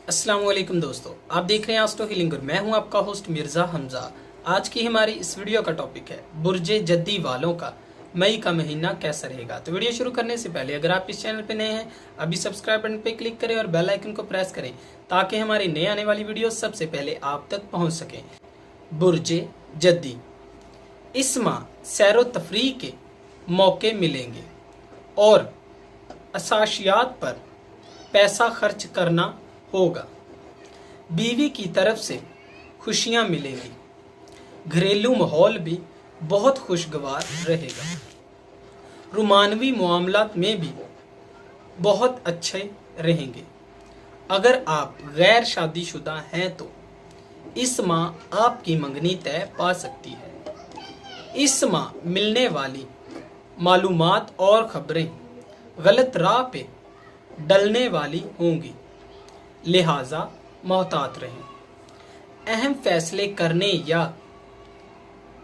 अस्सलाम वालेकुम दोस्तों, आप देख रहे हैं आस्ट्रो हीलिंग और मैं हूं आपका होस्ट मिर्ज़ा हमजा। आज की हमारी इस वीडियो का टॉपिक है बुर्जे जद्दी वालों का मई का महीना कैसा रहेगा। तो वीडियो शुरू करने से पहले अगर आप इस चैनल पे नए हैं अभी सब्सक्राइब बटन पे क्लिक करें और बेल आइकन को प्रेस करें ताकि हमारी नई आने वाली वीडियो सबसे पहले आप तक पहुँच सकें। बुर्जे जद्दी, इस माह सैरो तफरीह के मौके मिलेंगे और असाशियात पर पैसा खर्च करना होगा। बीवी की तरफ से खुशियां मिलेंगी। घरेलू माहौल भी बहुत खुशगवार रहेगा। रुमानवी मामलात में भी बहुत अच्छे रहेंगे। अगर आप गैर शादीशुदा हैं तो इस माह आपकी मंगनी तय पा सकती है। इस माह मिलने वाली मालूमात और खबरें गलत राह पे डलने वाली होंगी, लिहाजा मोहतात रहें। अहम फैसले करने या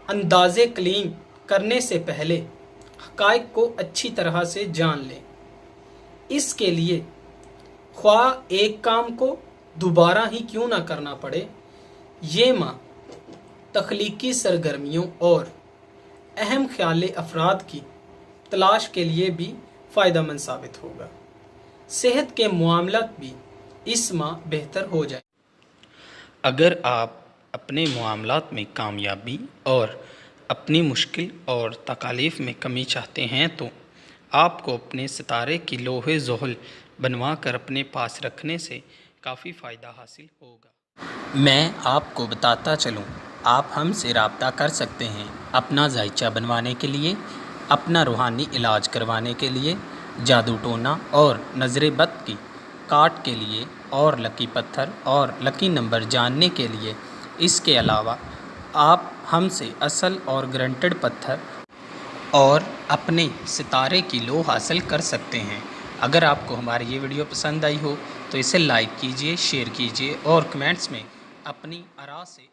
अंदाज़े क्लेम करने से पहले हक़ाइक़ को अच्छी तरह से जान लें। इसके लिए ख्वाह एक काम को दोबारा ही क्यों ना करना पड़े, ये माह तख्लीकी सरगर्मियों और अहम ख्याल अफराद की तलाश के लिए भी फ़ायदेमंद साबित होगा। सेहत के मामलात भी इस माह बेहतर हो जाए। अगर आप अपने मामलात में कामयाबी और अपनी मुश्किल और तकालीफ में कमी चाहते हैं तो आपको अपने सितारे की लोहे ज़ोहल बनवा कर अपने पास रखने से काफ़ी फ़ायदा हासिल होगा। मैं आपको बताता चलूँ, आप हमसे रब्ता कर सकते हैं अपना जायचा बनवाने के लिए, अपना रूहानी इलाज करवाने के लिए, जादू टोना और नज़र बद की काट के लिए और लकी पत्थर और लकी नंबर जानने के लिए। इसके अलावा आप हमसे असल और गारंटेड पत्थर और अपने सितारे की लो हासिल कर सकते हैं। अगर आपको हमारी ये वीडियो पसंद आई हो तो इसे लाइक कीजिए, शेयर कीजिए और कमेंट्स में अपनी आरा से